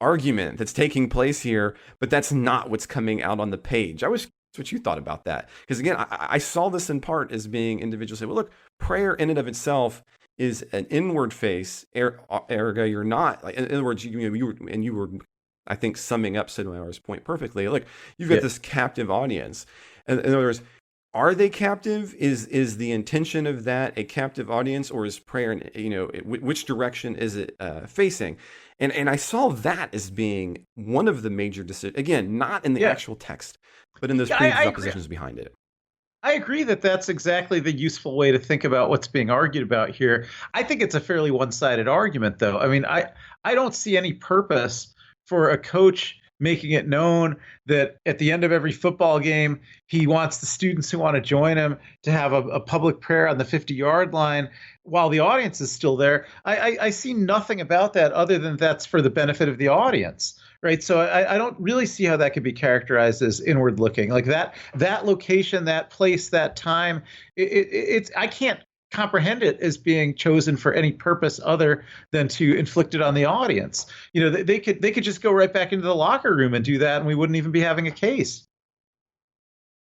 argument that's taking place here, but that's not what's coming out on the page. I was what you thought about that. Because again, I saw this in part as being individuals say, well, look, prayer in and of itself is an inward face. Ergo, you're not. Like, in other words, you were, I think, summing up Sotomayor's point perfectly. Look, you've got this captive audience. In other words, are they captive? Is the intention of that a captive audience, or is prayer, which direction is it facing? And I saw that as being one of the major decisions. Again, not in the actual text, but in those presuppositions behind it. I agree that that's exactly the useful way to think about what's being argued about here. I think it's a fairly one-sided argument, though. I mean, I don't see any purpose for a coach making it known that at the end of every football game, he wants the students who want to join him to have a public prayer on the 50-yard line while the audience is still there. I see nothing about that other than that's for the benefit of the audience, right? So I don't really see how that could be characterized as inward looking. Like that location, that place, that time, it's I can't comprehend it as being chosen for any purpose other than to inflict it on the audience. They could just go right back into the locker room and do that, and we wouldn't even be having a case.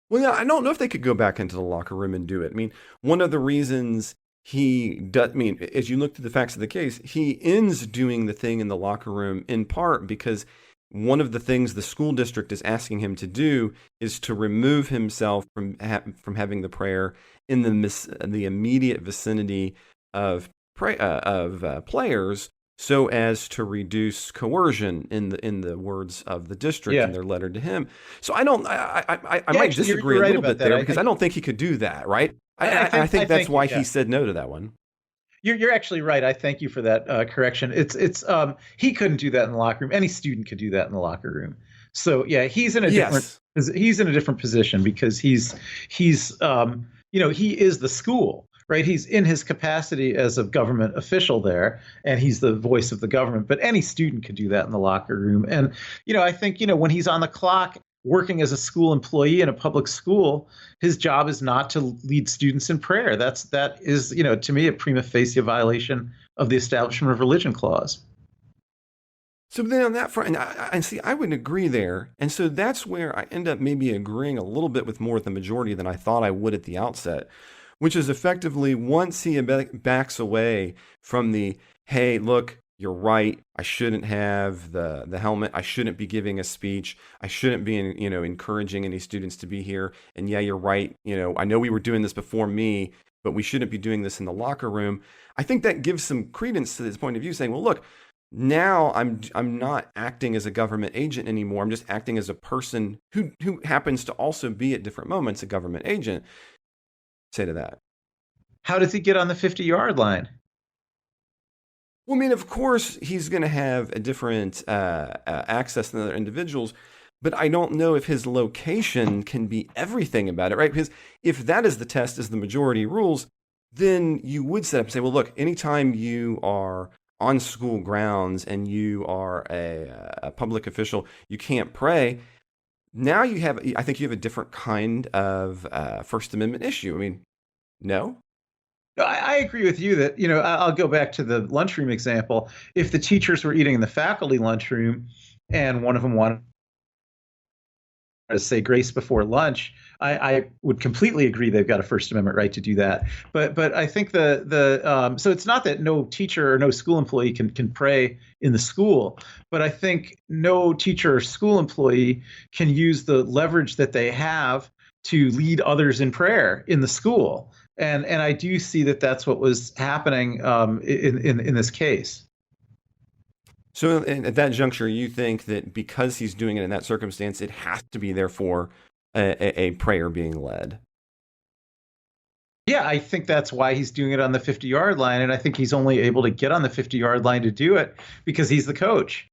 Well, yeah, I don't know if they could go back into the locker room and do it. I mean, one of the reasons he does, as you look through the facts of the case, he ends doing the thing in the locker room in part because one of the things the school district is asking him to do is to remove himself from having the prayer in the immediate vicinity players so as to reduce coercion in the words of the district in Yeah. their letter to him. So I don't I Yeah, might actually, disagree you're a right little about bit that. there because I don't think he could do that, right? I I think that's think why yeah. he said no to that one. You're actually right. I thank you for that correction. It's he couldn't do that in the locker room. Any student could do that in the locker room. So yeah, Yes. he's in a different position because he's he is the school, right? He's in his capacity as a government official there, and he's the voice of the government. But any student could do that in the locker room. And I think when he's on the clock working as a school employee in a public school, his job is not to lead students in prayer. That is, to me, a prima facie violation of the Establishment of Religion clause. So then on that front, and see, I would agree there. And so that's where I end up maybe agreeing a little bit with more of the majority than I thought I would at the outset, which is effectively once he backs away from the, hey, look, you're right. I shouldn't have the helmet. I shouldn't be giving a speech. I shouldn't be, encouraging any students to be here. And yeah, you're right. I know we were doing this before me, but we shouldn't be doing this in the locker room. I think that gives some credence to this point of view, saying, well, look, now I'm not acting as a government agent anymore. I'm just acting as a person who happens to also be at different moments a government agent. Say to that. How does he get on the 50-yard line? Well, I mean, of course, he's going to have a different access than other individuals, but I don't know if his location can be everything about it, right? Because if that is the test, as the majority rules, then you would set up and say, well, look, anytime you are on school grounds and you are a public official, you can't pray. Now I think you have a different kind of First Amendment issue. I mean, no? I agree with you that, I'll go back to the lunchroom example. If the teachers were eating in the faculty lunchroom and one of them wanted to say grace before lunch, I would completely agree they've got a First Amendment right to do that. But I think so it's not that no teacher or no school employee can pray in the school, but I think no teacher or school employee can use the leverage that they have to lead others in prayer in the school. And I do see that that's what was happening in this case. So at that juncture, you think that because he's doing it in that circumstance, it has to be therefore a prayer being led? Yeah, I think that's why he's doing it on the 50-yard line. And I think he's only able to get on the 50-yard line to do it because he's the coach.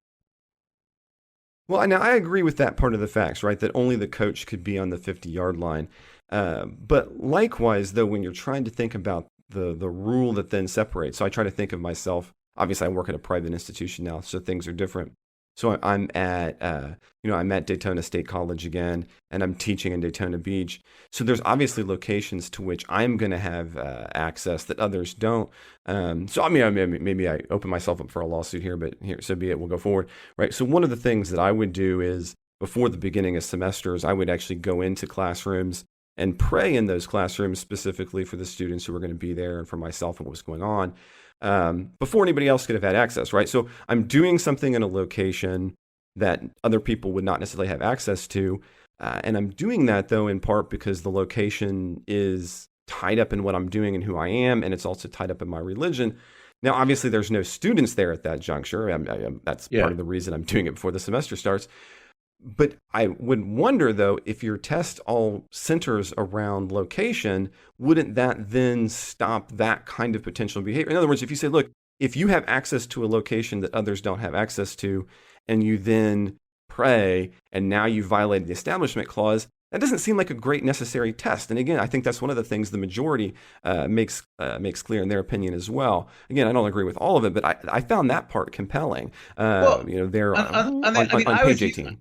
Well, now I agree with that part of the facts, right? That only the coach could be on the 50-yard line. But likewise, though, when you're trying to think about the rule that then separates, so I try to think of myself. Obviously, I work at a private institution now, so things are different. So I'm at Daytona State College again, and I'm teaching in Daytona Beach. So there's obviously locations to which I'm going to have access that others don't. So I mean, maybe I open myself up for a lawsuit here, but here, so be it. We'll go forward, right? So one of the things that I would do is before the beginning of semesters, I would actually go into classrooms and pray in those classrooms specifically for the students who were going to be there and for myself and what was going on. Before anybody else could have had access, right? So I'm doing something in a location that other people would not necessarily have access to. And I'm doing that, though, in part because the location is tied up in what I'm doing and who I am, and it's also tied up in my religion. Now, obviously, there's no students there at that juncture. That's part of the reason I'm doing it before the semester starts. But I would wonder, though, if your test all centers around location, wouldn't that then stop that kind of potential behavior? In other words, if you say, look, if you have access to a location that others don't have access to, and you then pray, and now you violated the Establishment Clause, that doesn't seem like a great necessary test. And again, I think that's one of the things the majority makes clear in their opinion as well. Again, I don't agree with all of it, but I found that part compelling. There on page 18.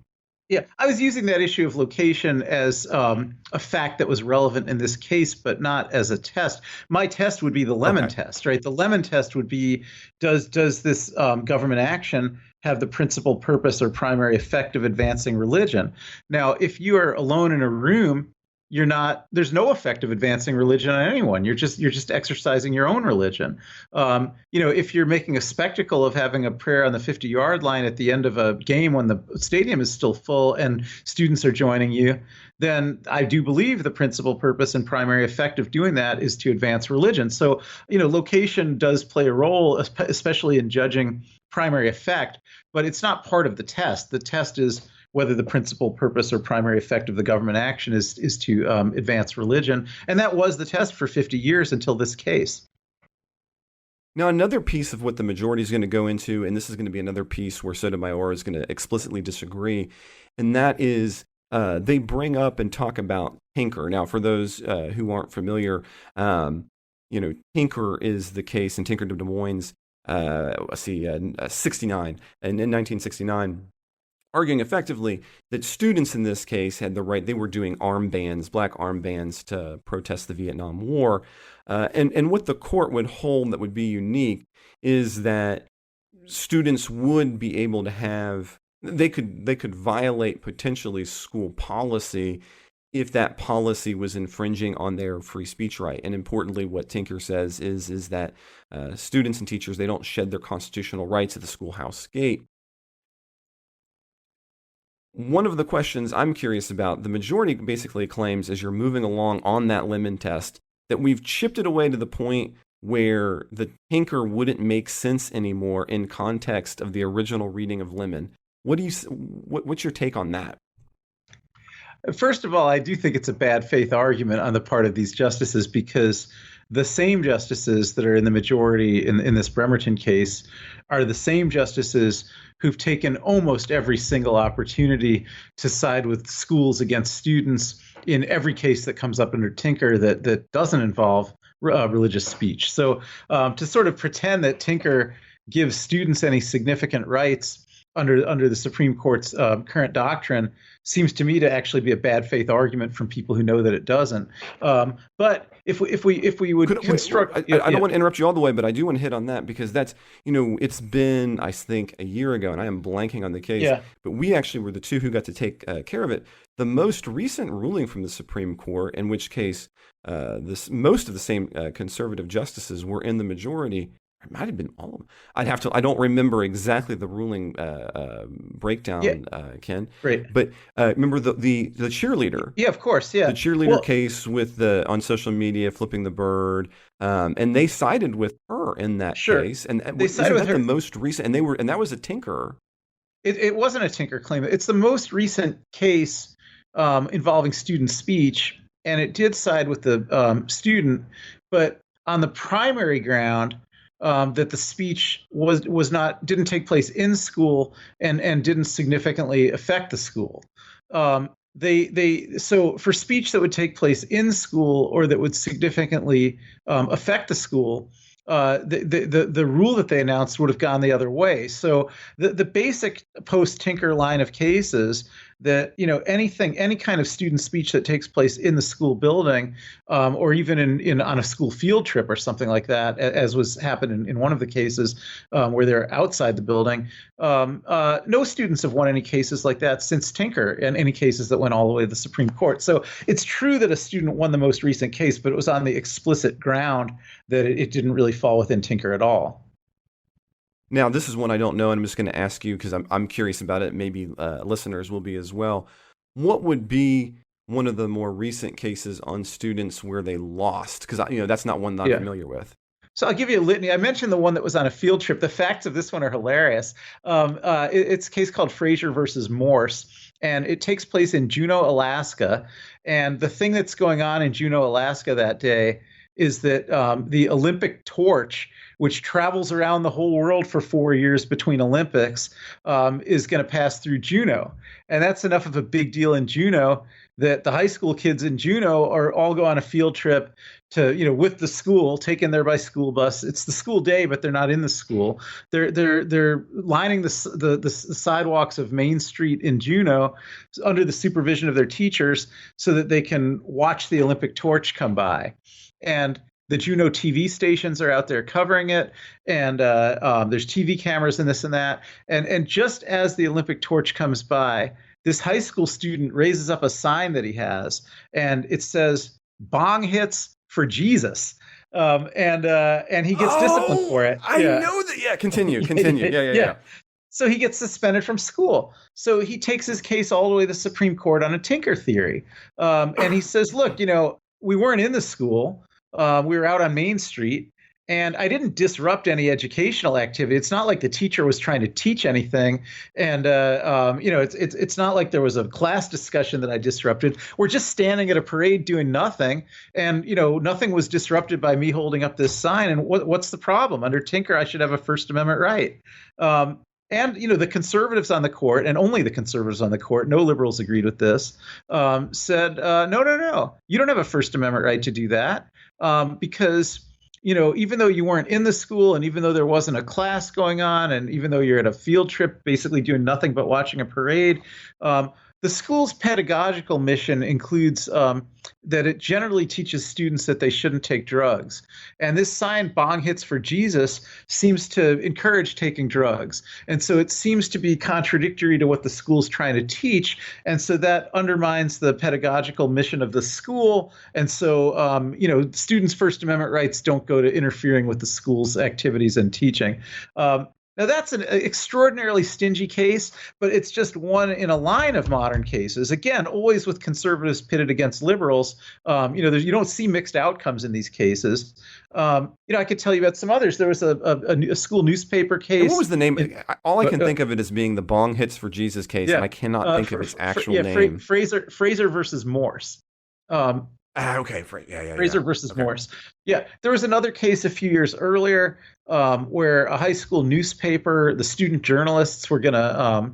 Yeah, I was using that issue of location as a fact that was relevant in this case, but not as a test. My test would be the Lemon test, right? The Lemon test would be, does this government action have the principal purpose or primary effect of advancing religion? Now, if you are alone in a room, you're not, there's no effect of advancing religion on anyone. You're just exercising your own religion. If you're making a spectacle of having a prayer on the 50-yard line at the end of a game when the stadium is still full and students are joining you, then I do believe the principal purpose and primary effect of doing that is to advance religion. So, location does play a role, especially in judging primary effect, but it's not part of the test. The test is whether the principal purpose or primary effect of the government action is to advance religion. And that was the test for 50 years until this case. Now, another piece of what the majority is going to go into, and this is going to be another piece where Sotomayor is going to explicitly disagree, and that is they bring up and talk about Tinker. Now, for those who aren't familiar, Tinker is the case in Tinker de Des Moines, 69, and in 1969, arguing effectively that students in this case had the right, they were doing armbands, black armbands to protest the Vietnam War. And what the court would hold that would be unique is that students would be able to have, they could violate potentially school policy if that policy was infringing on their free speech right. And importantly, what Tinker says is that students and teachers, they don't shed their constitutional rights at the schoolhouse gate. One of the questions I'm curious about, the majority basically claims as you're moving along on that lemon test that we've chipped it away to the point where the Tinker wouldn't make sense anymore in context of the original reading of Lemon. What's your take on that? First of all, I do think it's a bad faith argument on the part of these justices, because the same justices that are in the majority in this Bremerton case are the same justices who've taken almost every single opportunity to side with schools against students in every case that comes up under Tinker that doesn't involve religious speech. So to sort of pretend that Tinker gives students any significant rights under the Supreme Court's current doctrine seems to me to actually be a bad faith argument from people who know that it doesn't. But if we would construct, I don't want to interrupt you all the way, but I do want to hit on that because that's, it's been, I think, a year ago, and I am blanking on the case, but we actually were the two who got to take care of it. The most recent ruling from the Supreme Court, in which case most of the same conservative justices were in the majority. It might have been all of them. I don't remember exactly the ruling breakdown, Ken. Right. But remember the cheerleader. Yeah, of course. Yeah. The cheerleader case with on social media flipping the bird, and they sided with her in that case. And they sided with her. The most recent, and that was a Tinker. It wasn't a Tinker claim. It's the most recent case involving student speech, and it did side with the student, but on the primary ground. That the speech didn't take place in school and didn't significantly affect the school. So for speech that would take place in school or that would significantly affect the school, the rule that they announced would have gone the other way. So the basic post-Tinker line of cases that any kind of student speech that takes place in the school building, or even on a school field trip or something like that, as was happened in one of the cases where they're outside the building. No students have won any cases like that since Tinker, and any cases that went all the way to the Supreme Court. So it's true that a student won the most recent case, but it was on the explicit ground that it didn't really fall within Tinker at all. Now, this is one I don't know, and I'm just going to ask you because I'm curious about it. Maybe listeners will be as well. What would be one of the more recent cases on students where they lost? Because that's not one that I'm familiar with. So I'll give you a litany. I mentioned the one that was on a field trip. The facts of this one are hilarious. It's a case called Frazier versus Morse, and it takes place in Juneau, Alaska. And the thing that's going on in Juneau, Alaska that day is that the Olympic torch, which travels around the whole world for 4 years between Olympics, is going to pass through Juneau. And that's enough of a big deal in Juneau that the high school kids in Juneau are all go on a field trip to, with the school, taken there by school bus. It's the school day, but they're not in the school. They're lining the sidewalks of Main Street in Juneau under the supervision of their teachers so that they can watch the Olympic torch come by. And the Juneau TV stations are out there covering it, and there's TV cameras and this and that. And just as the Olympic torch comes by, this high school student raises up a sign that he has, and it says "Bong hits for Jesus," and he gets disciplined for Oh, it. I Yeah, know that. Yeah, continue. Yeah. so he gets suspended from school. So he takes his case all the way to the Supreme Court on a tinker theory. And he says, look, we weren't in the school. We were out on Main Street. And I didn't disrupt any educational activity. It's not like the teacher was trying to teach anything, and it's not like there was a class discussion that I disrupted. We're just standing at a parade doing nothing, and nothing was disrupted by me holding up this sign. And what's the problem? Under Tinker, I should have a First Amendment right. And the conservatives on the court, and only the conservatives on the court, no liberals agreed with this, said, no, you don't have a First Amendment right to do that, because even though you weren't in the school, and even though there wasn't a class going on, and even though you're at a field trip basically doing nothing but watching a parade, the school's pedagogical mission includes that it generally teaches students that they shouldn't take drugs. And this sign, "Bong hits for Jesus," seems to encourage taking drugs. And so it seems to be contradictory to what the school's trying to teach. And so that undermines the pedagogical mission of the school. And so, students' First Amendment rights don't go to interfering with the school's activities and teaching. Now, that's an extraordinarily stingy case, but it's just one in a line of modern cases. Again, always with conservatives pitted against liberals. You don't see mixed outcomes in these cases. I could tell you about some others. There was a school newspaper case. And what was the name? All I can think of it as being the Bong hits for Jesus case, and I cannot think of its actual name. Fraser versus Morse. Okay. Fraser versus Morse. Yeah, there was another case a few years earlier where a high school newspaper, the student journalists were going to,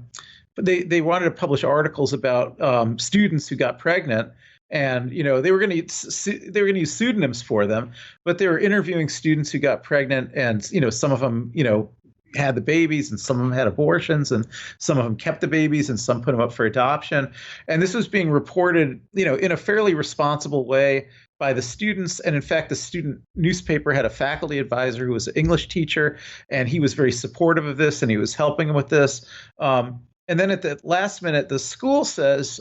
they wanted to publish articles about students who got pregnant, and they were going to use pseudonyms for them, but they were interviewing students who got pregnant, and some of them had the babies, and some of them had abortions, and some of them kept the babies, and some put them up for adoption. And this was being reported, in a fairly responsible way by the students. And in fact, the student newspaper had a faculty advisor who was an English teacher, and he was very supportive of this, and he was helping them with this. And then at the last minute, the school says,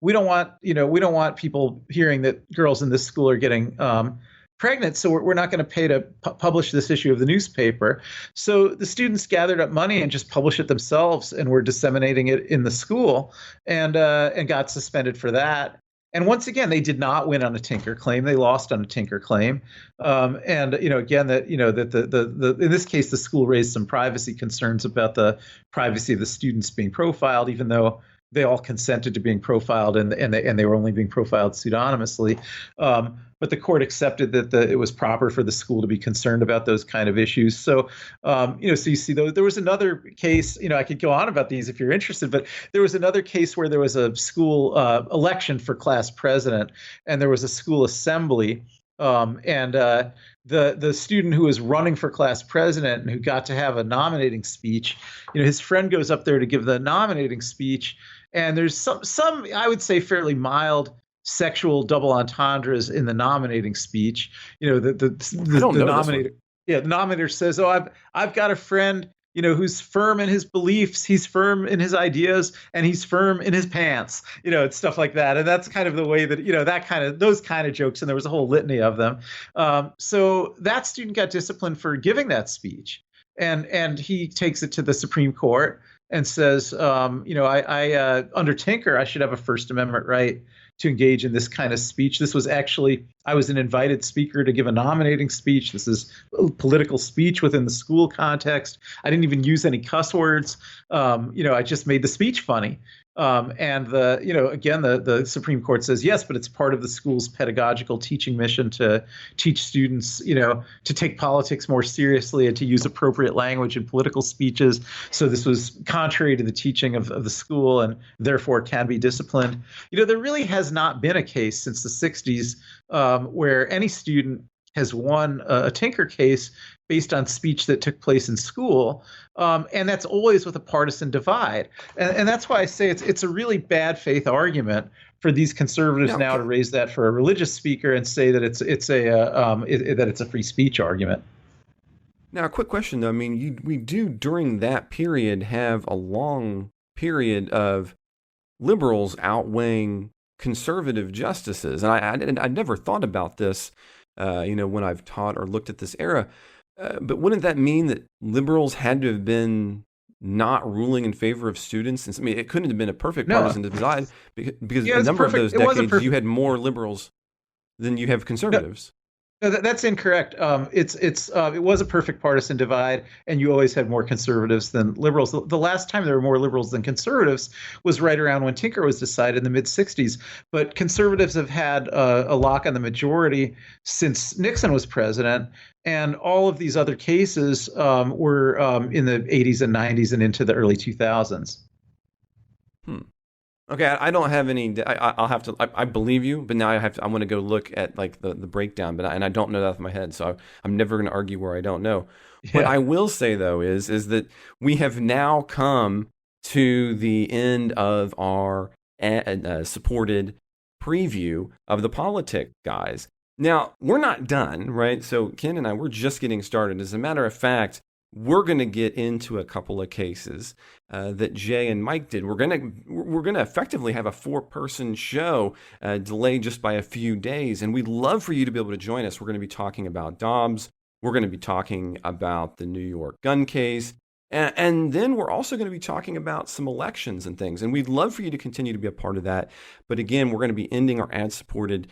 we don't want people hearing that girls in this school are getting pregnant, so we're not going to pay to publish this issue of the newspaper. So the students gathered up money and just published it themselves, and were disseminating it in the school, and got suspended for that. And once again, they did not win on a Tinker claim; they lost on a Tinker claim. Again, that in this case, the school raised some privacy concerns about the privacy of the students being profiled, even though they all consented to being profiled, and they were only being profiled pseudonymously. But the court accepted that it was proper for the school to be concerned about those kind of issues. So, so you see, there was another case. I could go on about these if you're interested, but there was another case where there was a school election for class president, and there was a school assembly, and the student who was running for class president and who got to have a nominating speech, his friend goes up there to give the nominating speech, and there's some I would say fairly mild sexual double entendres in the nominating speech. The nominator, the nominator says, "Oh, I've got a friend, who's firm in his beliefs, he's firm in his ideas, and he's firm in his pants," and stuff like that. And that's kind of the way that, those kind of jokes. And there was a whole litany of them. So that student got disciplined for giving that speech, and he takes it to the Supreme Court and says, I under Tinker, I should have a First Amendment right to engage in this kind of speech. This was actually, I was an invited speaker to give a nominating speech. This is a political speech within the school context. I didn't even use any cuss words. I just made the speech funny. And the Supreme Court says, yes, but it's part of the school's pedagogical teaching mission to teach students, to take politics more seriously and to use appropriate language in political speeches. So this was contrary to the teaching of the school, and therefore can be disciplined. There really has not been a case since the 60s where any student has won a Tinker case based on speech that took place in school. And that's always with a partisan divide. And that's why I say it's a really bad faith argument for these conservatives now to raise that for a religious speaker and say that it's a free speech argument. Now, a quick question, though. I mean, we do during that period have a long period of liberals outweighing conservative justices. And I never thought about this, when I've taught or looked at this era. But wouldn't that mean that liberals had to have been not ruling in favor of students? And I mean, it couldn't have been a perfect partisan divide because a number of those decades you had more liberals than you have conservatives. No, that's incorrect. It was a perfect partisan divide, and you always had more conservatives than liberals. The last time there were more liberals than conservatives was right around when Tinker was decided in the mid '60s. But conservatives have had a lock on the majority since Nixon was president, and all of these other cases were in the '80s and '90s and into the early 2000s. Okay, I don't have any. I'll have to. I believe you, but now I want to go look at like the breakdown. But I don't know that off my head, so I'm never going to argue where I don't know. Yeah. What I will say though is that we have now come to the end of our supported preview of the Politics Guys. Now we're not done, right? So Ken and I, we're just getting started. As a matter of fact, we're going to get into a couple of cases that Jay and Mike did. We're going to effectively have a 4-person show delayed just by a few days, and we'd love for you to be able to join us. We're going to be talking about Dobbs. We're going to be talking about the New York gun case, and then we're also going to be talking about some elections and things. And we'd love for you to continue to be a part of that. But again, we're going to be ending our ad-supported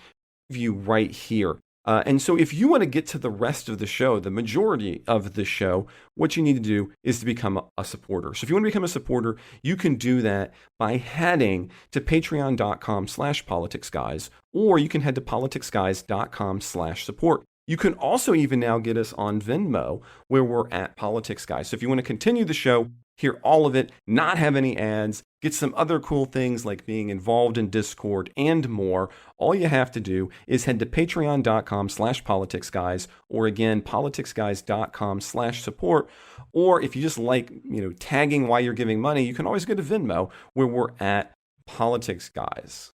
view right here. And so if you want to get to the rest of the show, the majority of the show, what you need to do is to become a supporter. So if you want to become a supporter, you can do that by heading to patreon.com/politicsguys, or you can head to politicsguys.com/support. You can also even now get us on Venmo, where we're at Politics Guys. So if you want to continue the show, hear all of it, not have any ads, get some other cool things like being involved in Discord and more, all you have to do is head to patreon.com/politicsguys, or again, politicsguys.com/support. Or if you just like, tagging while you're giving money, you can always go to Venmo, where we're at Politics Guys.